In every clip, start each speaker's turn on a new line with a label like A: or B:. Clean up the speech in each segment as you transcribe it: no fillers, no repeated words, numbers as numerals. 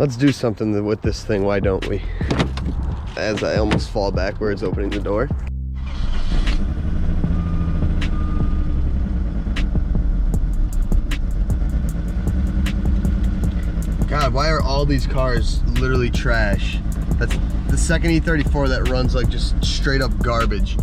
A: Let's do something with this thing, why don't we? As I almost fall backwards opening the door. God, why are all these cars literally trash? That's the second E34 that runs like just straight up garbage.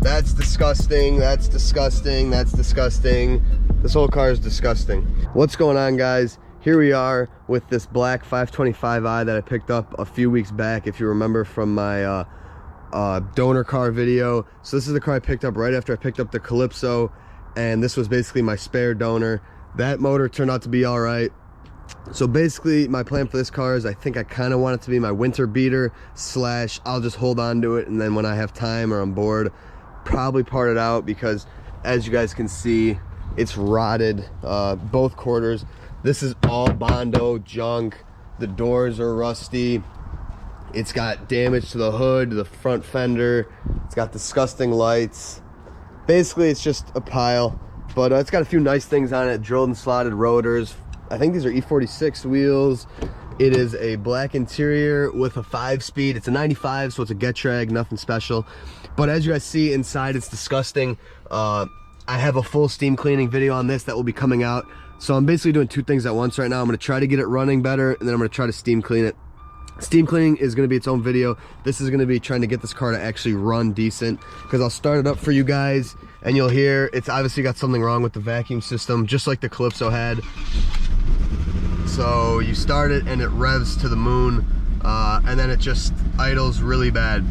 A: That's disgusting, that's disgusting, that's disgusting. This whole car is disgusting. What's going on, guys? Here we are with this black 525i that I picked up a few weeks back, if you remember from my donor car video. So this is the car I picked up right after I picked up the Calypso, and this was basically my spare donor. That motor turned out to be all right. So basically my plan for this car is I think I kind of want it to be my winter beater slash I'll just hold on to it, and then when I have time or I'm bored, probably part it out, because as you guys can see, it's rotted, both quarters. This is all Bondo junk. The doors are rusty. It's got damage to the hood, the front fender. It's got disgusting lights. Basically, it's just a pile. But it's got a few nice things on it. Drilled and slotted rotors. I think these are E46 wheels. It is a black interior with a 5-speed. It's a 95, so it's a Getrag, nothing special. But as you guys see inside, it's disgusting. I have a full steam cleaning video on this that will be coming out. So I'm basically doing two things at once right now. I'm going to try to get it running better, and then I'm going to try to steam clean it. Steam cleaning is going to be its own video. This is going to be trying to get this car to actually run decent, because I'll start it up for you guys and you'll hear it's obviously got something wrong with the vacuum system, just like the Calypso had. So you start it and it revs to the moon, and then it just idles really bad.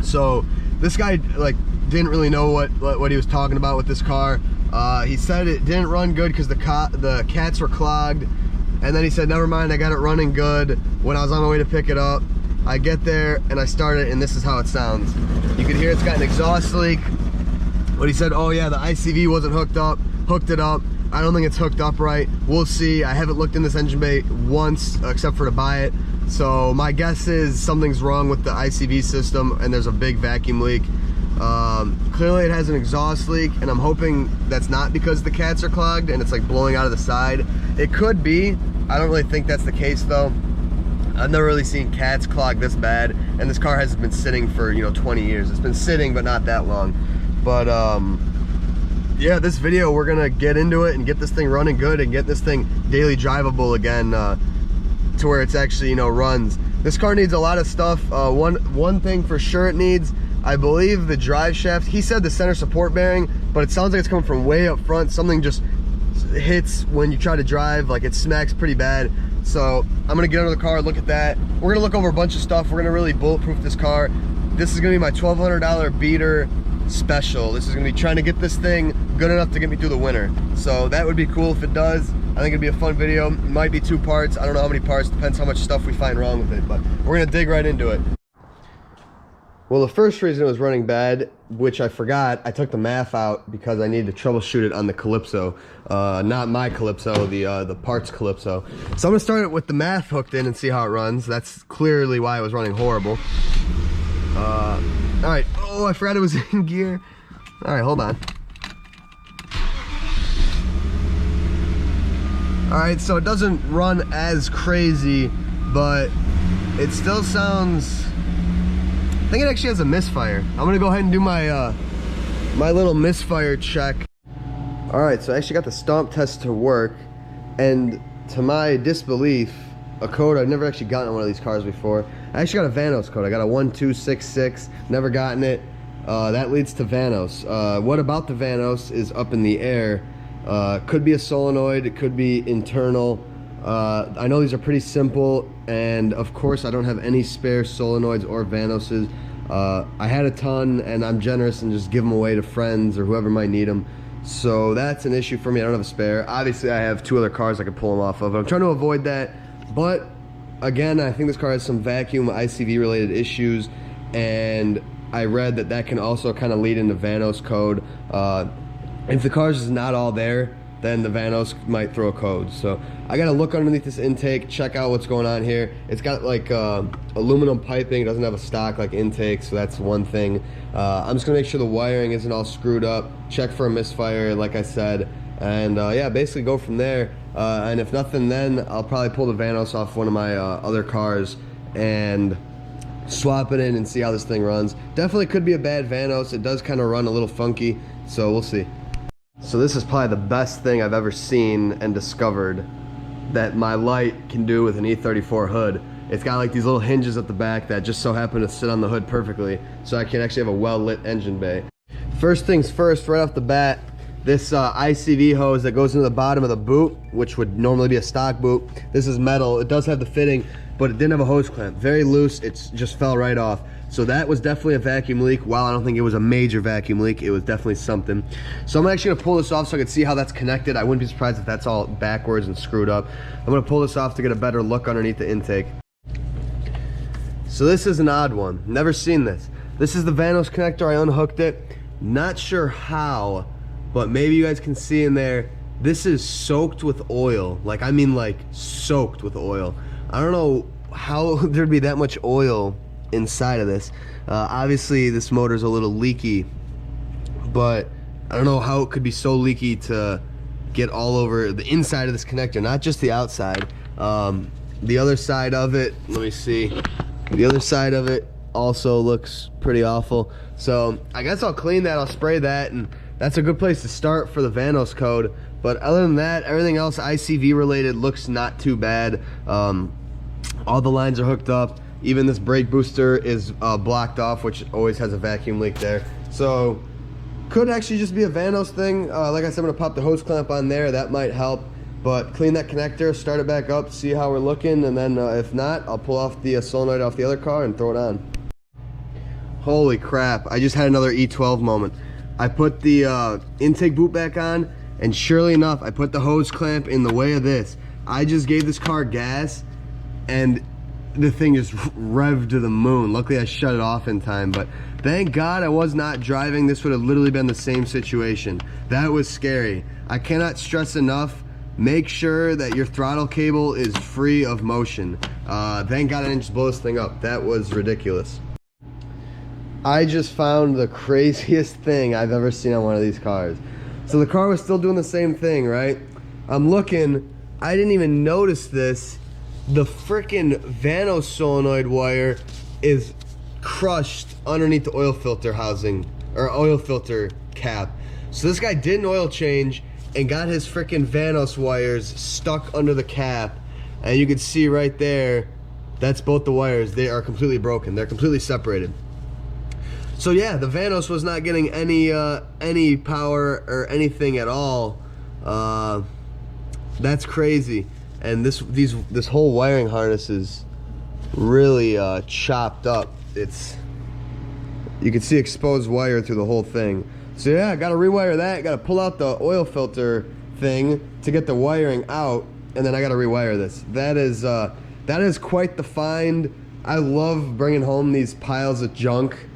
A: So this guy didn't really know what he was talking about with this car. He said it didn't run good because the cats were clogged, and then he said, never mind, I got it running good. When I was on my way to pick it up, I get there and I start it, and this is how it sounds. You can hear it's got an exhaust leak. But he said, oh yeah, the ICV wasn't hooked it up. I don't think it's hooked up right. We'll see. I haven't looked in this engine bay once except for to buy it. So my guess is something's wrong with the ICV system and there's a big vacuum leak. Clearly it has an exhaust leak, and I'm hoping that's not because the cats are clogged and it's like blowing out of the side. It could be. I don't really think that's the case though. I've never really seen cats clog this bad, and this car hasn't been sitting for 20 years. It's been sitting, but not that long. But yeah, this video we're gonna get into it and get this thing running good and get this thing daily drivable again, to where it's actually runs. This car needs a lot of stuff. One thing for sure it needs, I believe, the drive shaft. He said the center support bearing, but it sounds like it's coming from way up front. Something just hits when you try to drive, like it smacks pretty bad. So I'm gonna get under the car, look at that. We're gonna look over a bunch of stuff. We're gonna really bulletproof this car. This is gonna be my $1,200 beater special. This is gonna be trying to get this thing good enough to get me through the winter. So that would be cool if it does. I think it'd be a fun video. It might be 2 parts. I don't know how many parts, depends how much stuff we find wrong with it, but we're gonna dig right into it. Well, the first reason it was running bad, which I forgot, I took the math out because I needed to troubleshoot it on the Calypso, not my Calypso, the parts Calypso. So I'm gonna start it with the math hooked in and see how it runs. That's clearly why it was running horrible. All right. Oh, I forgot it was in gear. All right, hold on. All right, so it doesn't run as crazy, but it still sounds. I think it actually has a misfire. I'm gonna go ahead and do my my little misfire check. All right, so I actually got the stomp test to work, and to my disbelief, a code I've never actually gotten on one of these cars before. I actually got a Vanos code. I got a 1266. Never gotten it. That leads to Vanos. What about the Vanos is up in the air. Could be a solenoid. It could be internal. I know these are pretty simple, and of course I don't have any spare solenoids or Vanoses. I had a ton, and I'm generous and just give them away to friends or whoever might need them. So that's an issue for me. I don't have a spare. Obviously I have 2 other cars I could pull them off of. I'm trying to avoid that, but again, I think this car has some vacuum ICV related issues, and I read that can also kind of lead into Vanos code. If the car's just not all there, then the Vanos might throw a code. So I gotta look underneath this intake, check out what's going on here. It's got like aluminum piping. It doesn't have a stock like intake, so that's one thing. I'm just gonna make sure the wiring isn't all screwed up, check for a misfire like I said, and yeah, basically go from there. And if nothing, then I'll probably pull the Vanos off one of my other cars and swap it in and see how this thing runs. Definitely could be a bad Vanos. It does kind of run a little funky, so we'll see. So this is probably the best thing I've ever seen and discovered that my light can do with an E34 hood. It's got like these little hinges at the back that just so happen to sit on the hood perfectly, so I can actually have a well-lit engine bay. First things first, right off the bat, this ICV hose that goes into the bottom of the boot, which would normally be a stock boot, this is metal. It does have the fitting, but it didn't have a hose clamp. Very loose, it just fell right off. So that was definitely a vacuum leak. While I don't think it was a major vacuum leak, it was definitely something. So I'm actually gonna pull this off so I can see how that's connected. I wouldn't be surprised if that's all backwards and screwed up. I'm gonna pull this off to get a better look underneath the intake. So this is an odd one, never seen this. This is the Vanos connector, I unhooked it. Not sure how, but maybe you guys can see in there, this is soaked with oil. Like, I mean like soaked with oil. I don't know how there'd be that much oil inside of this. Obviously this motor's a little leaky, but I don't know how it could be so leaky to get all over the inside of this connector, not just the outside. The other side of it, let me see. The other side of it also looks pretty awful. So I guess I'll clean that, I'll spray that, and that's a good place to start for the Vanos code. But other than that, everything else ICV related looks not too bad. All the lines are hooked up. Even this brake booster is blocked off, which always has a vacuum leak there. So could actually just be a Vanos thing. Like I said, I'm gonna pop the hose clamp on there. That might help. But clean that connector, start it back up, see how we're looking, and then if not, I'll pull off the solenoid off the other car and throw it on. Holy crap, I just had another E12 moment. I put the intake boot back on, and surely enough, I put the hose clamp in the way of this. I just gave this car gas, and the thing just revved to the moon. Luckily I shut it off in time, but thank God I was not driving. This would have literally been the same situation. That was scary. I cannot stress enough, make sure that your throttle cable is free of motion. Thank God I didn't just blow this thing up. That was ridiculous. I just found the craziest thing I've ever seen on one of these cars. So the car was still doing the same thing, right? I'm looking, I didn't even notice this. The frickin' Vanos solenoid wire is crushed underneath the oil filter housing, or oil filter cap. So this guy did an oil change and got his frickin' Vanos wires stuck under the cap. And you can see right there, that's both the wires. They are completely broken. They're completely separated. So yeah, the Vanos was not getting any power or anything at all. That's crazy. And this whole wiring harness is really chopped up. You can see exposed wire through the whole thing. So yeah, I gotta rewire that. Gotta pull out the oil filter thing to get the wiring out, and then I gotta rewire this. That is quite the find. I love bringing home these piles of junk,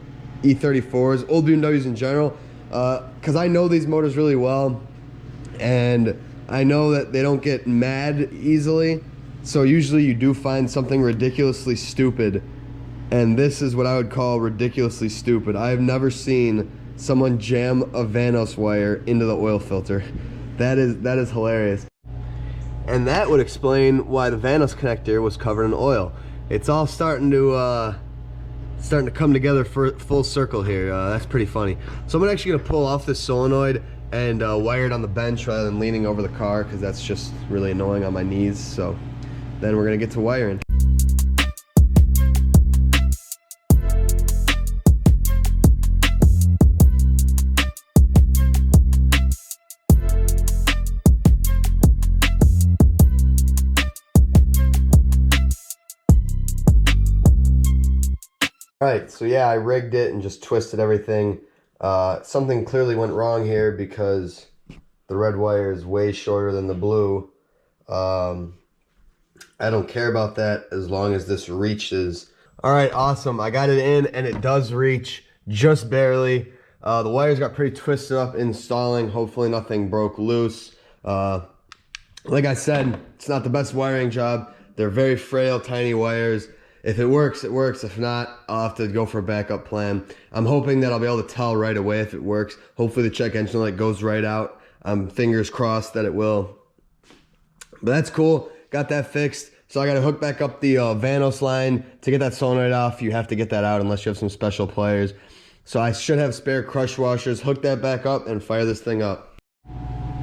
A: E34's, old BMWs in general, because I know these motors really well, and I know that they don't get mad easily. So usually you do find something ridiculously stupid, and this is what I would call ridiculously stupid. I have never seen someone jam a Vanos wire into the oil filter. That is hilarious. And that would explain why the Vanos connector was covered in oil. It's all starting to come together for full circle here. That's pretty funny. So I'm actually gonna pull off this solenoid and wire it on the bench rather than leaning over the car, because that's just really annoying on my knees. So then we're gonna get to wiring. Alright, so yeah, I rigged it and just twisted everything. Something clearly went wrong here because the red wire is way shorter than the blue. I don't care about that as long as this reaches. Alright, awesome. I got it in and it does reach just barely. The wires got pretty twisted up installing. Hopefully nothing broke loose. Like I said, it's not the best wiring job. They're very frail, tiny wires. If it works, it works. If not, I'll have to go for a backup plan. I'm hoping that I'll be able to tell right away if it works. Hopefully the check engine light goes right out. I'm fingers crossed that it will. But that's cool. Got that fixed. So I got to hook back up the Vanos line. To get that solenoid off, you have to get that out unless you have some special pliers. So I should have spare crush washers. Hook that back up and fire this thing up.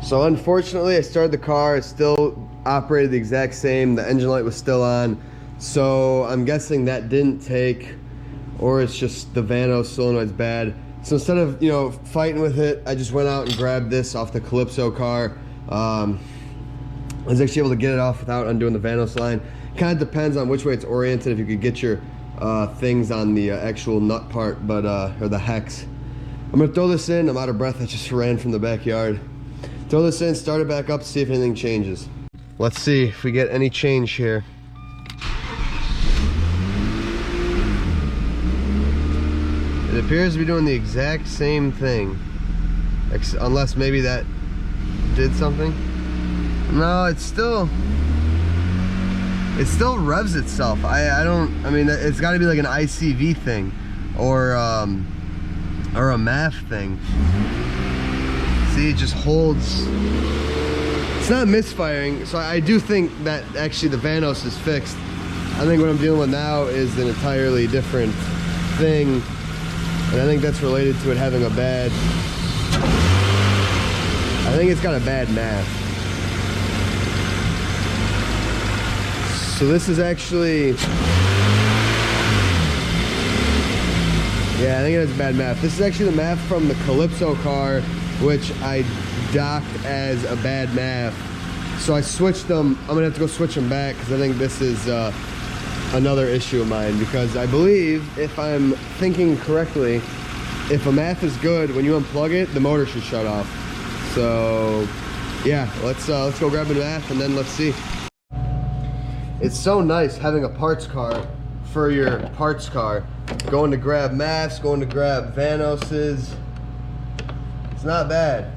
A: So unfortunately, I started the car. It still operated the exact same. The engine light was still on. So I'm guessing that didn't take, or it's just the Vanos solenoid's bad. So instead of, you know, fighting with it, I just went out and grabbed this off the Calypso car. I was actually able to get it off without undoing the Vanos line. Kind of depends on which way it's oriented, if you could get your things on the actual nut part, but or the hex. I'm gonna throw this in. I'm out of breath. I just ran from the backyard. Throw this in, start it back up, see if anything changes. Let's see if we get any change here. It appears to be doing the exact same thing, unless maybe that did something. No, it still revs itself. I mean, it's got to be like an ICV thing, or a MAF thing. See, it just holds. It's not misfiring, so I do think that actually the Vanos is fixed. I think what I'm dealing with now is an entirely different thing, and I think that's related to it having a bad. I think it's got a bad MAF. So this is actually, yeah, I think it has a bad MAF. This is actually the MAF from the Calypso car, which I docked as a bad MAF. So I switched them. I'm gonna have to go switch them back because I think this is another issue of mine. Because I believe, if I'm thinking correctly, if a MAF is good, when you unplug it, the motor should shut off. So yeah, let's go grab a MAF and then let's see. It's so nice having a parts car for your parts car. Going to grab MAFs, going to grab Vanoses. It's not bad.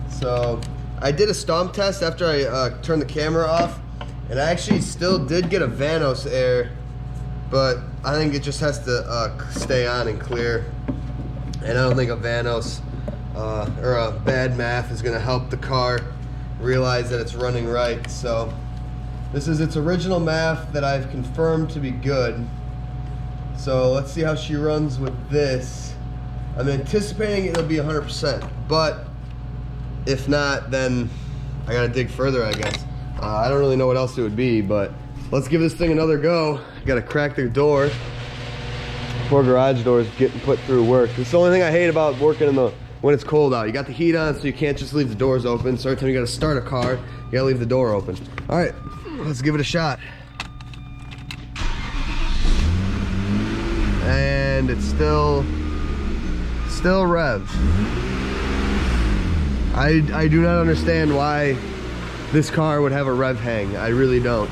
A: So I did a stomp test after I turned the camera off, and I actually still did get a Vanos air, but I think it just has to stay on and clear. And I don't think a Vanos or a bad MAF is gonna help the car realize that it's running right. So this is its original MAF that I've confirmed to be good. So let's see how she runs with this. I'm anticipating it'll be 100%, but if not, then I gotta dig further, I guess. I don't really know what else it would be, but let's give this thing another go. Gotta crack the door. Poor garage door is getting put through work. It's the only thing I hate about working in when it's cold out. You got the heat on, so you can't just leave the doors open. So every time you gotta start a car, you gotta leave the door open. All right, let's give it a shot. And it's still revs. I do not understand why this car would have a rev hang. I really don't.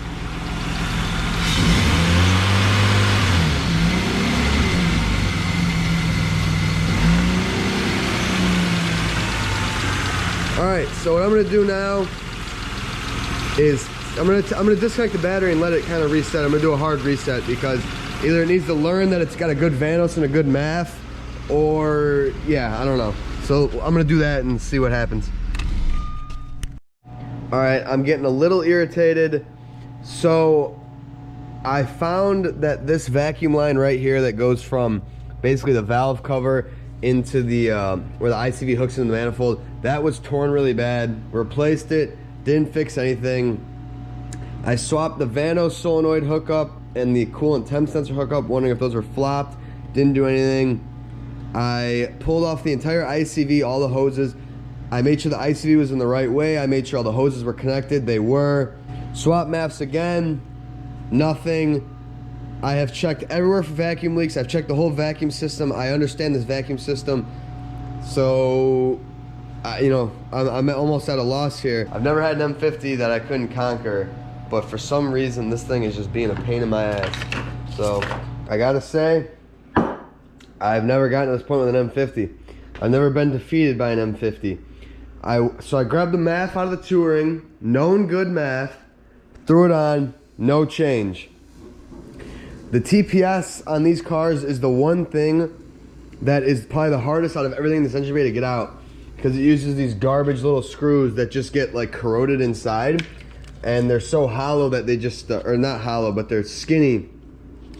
A: All right, so what I'm gonna do now is I'm gonna disconnect the battery and let it kind of reset. I'm gonna do a hard reset because either it needs to learn that it's got a good Vanos and a good MAF, or yeah, I don't know. So I'm gonna do that and see what happens. All right, I'm getting a little irritated. So I found that this vacuum line right here that goes from basically the valve cover into the where the ICV hooks into the manifold, that was torn really bad. Replaced it, didn't fix anything. I swapped the Vanos solenoid hookup and the coolant temp sensor hookup, wondering if those were flopped. Didn't do anything. I pulled off the entire ICV, all the hoses. I made sure the ICV was in the right way. I made sure all the hoses were connected. They were. Swap MAFs again. Nothing. I have checked everywhere for vacuum leaks. I've checked the whole vacuum system. I understand this vacuum system. So, you know, I'm almost at a loss here. I've never had an M50 that I couldn't conquer, but for some reason, this thing is just being a pain in my ass. So, I gotta say, I've never gotten to this point with an M50. I've never been defeated by an M50. So I grabbed the MAF out of the Touring, known good MAF, threw it on, no change. The TPS on these cars is the one thing that is probably the hardest out of everything in this engine bay to get out, because it uses these garbage little screws that just get like corroded inside. and they're so hollow that they just, or not hollow, but they're skinny,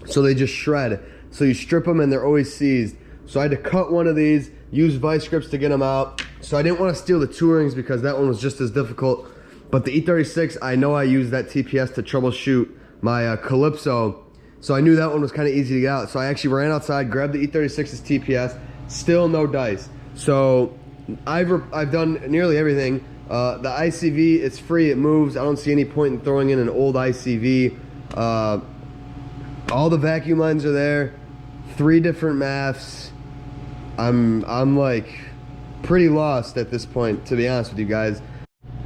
A: so they just shred. So you strip them and they're always seized. So I had to cut one of these, use vice grips to get them out. So I didn't want to steal the Tourings because that one was just as difficult. But the E36, I know I used that TPS to troubleshoot my Calypso. So I knew that one was kind of easy to get out. So I actually ran outside, grabbed the E36's TPS, still no dice. So I've done nearly everything. The ICV, it's free, it moves. I don't see any point in throwing in an old ICV. All the vacuum lines are there, 3 different MAFs. I'm like pretty lost at this point, to be honest with you guys.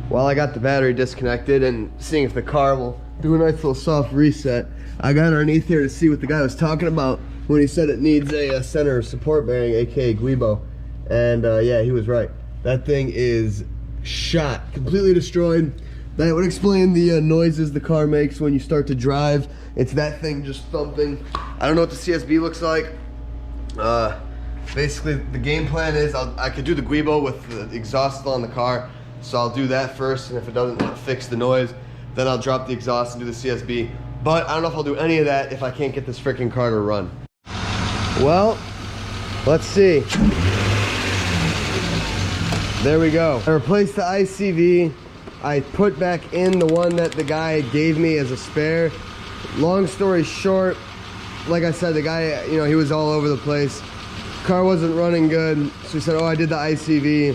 A: While I got the battery disconnected and seeing if the car will do a nice little soft reset, I got underneath here to see what the guy was talking about when he said it needs a center support bearing, aka Guibo. And yeah, he was right. That thing is shot, completely destroyed. That would explain the noises the car makes when you start to drive. It's that thing just thumping. I don't know what the CSB looks like. Basically, the game plan is I could do the Guibo with the exhaust still on the car. So I'll do that first, and if it doesn't fix the noise, then I'll drop the exhaust and do the CSB. But I don't know if I'll do any of that if I can't get this freaking car to run. Well, let's see. There we go. I replaced the ICV. I put back in the one that the guy gave me as a spare. Long story short, like I said, the guy, you know, he was all over the place. Car wasn't running good, so he said, oh, I did the ICV,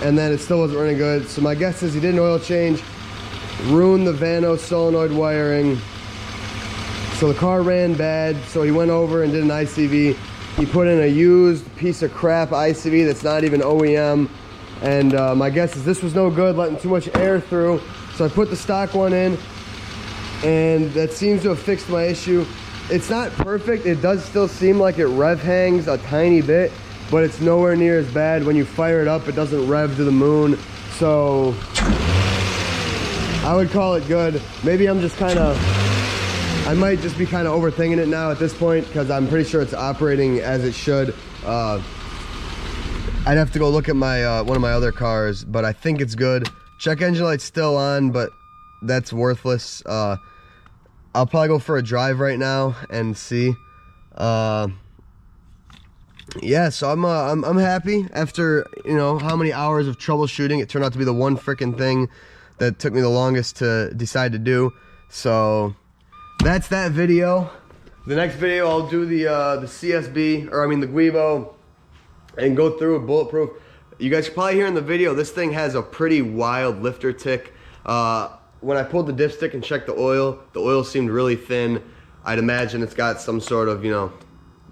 A: and then it still wasn't running good. So my guess is he did an oil change, ruined the Vanos solenoid wiring, so the car ran bad, so he went over and did an ICV. He put in a used piece of crap ICV that's not even OEM, and my guess is this was no good, letting too much air through, so I put the stock one in, and that seems to have fixed my issue. It's not perfect. It does still seem like it rev hangs a tiny bit, but it's nowhere near as bad. When you fire it up, it doesn't rev to the moon. So I would call it good. Maybe I'm just kind of, I might just be kind of overthinking it now at this point, because I'm pretty sure it's operating as it should. I'd have to go look at my one of my other cars, but I think it's good. Check engine light's still on, but that's worthless. I'll probably go for a drive right now and see. Yeah, so I'm happy after, you know, how many hours of troubleshooting. It turned out to be the one freaking thing that took me the longest to decide to do. So that's that video. The next video I'll do the CSB, or I mean the Guibo, and go through it bulletproof. You guys can probably hear in the video, this thing has a pretty wild lifter tick. When I pulled the dipstick and checked the oil seemed really thin. I'd imagine it's got some sort of, you know,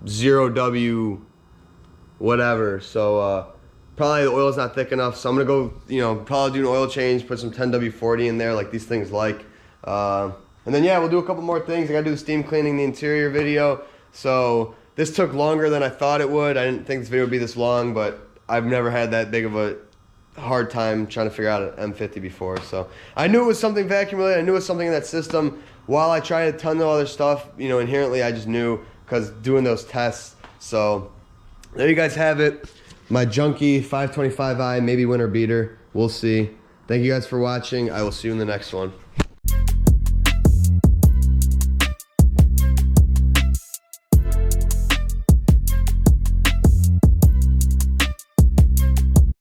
A: 0W whatever. So probably the oil's not thick enough. So I'm gonna go, you know, probably do an oil change, put some 10W40 in there like these things like. And then yeah, we'll do a couple more things. I gotta do the steam cleaning the interior video. So this took longer than I thought it would. I didn't think this video would be this long, but I've never had that big of a hard time trying to figure out an M50 before. So I knew it was something vacuum related. I knew it was something in that system. While I tried a ton of other stuff, you know, inherently I just knew because doing those tests. So there you guys have it. My junky 525i, maybe winter beater. We'll see. Thank you guys for watching. I will see you in the next one.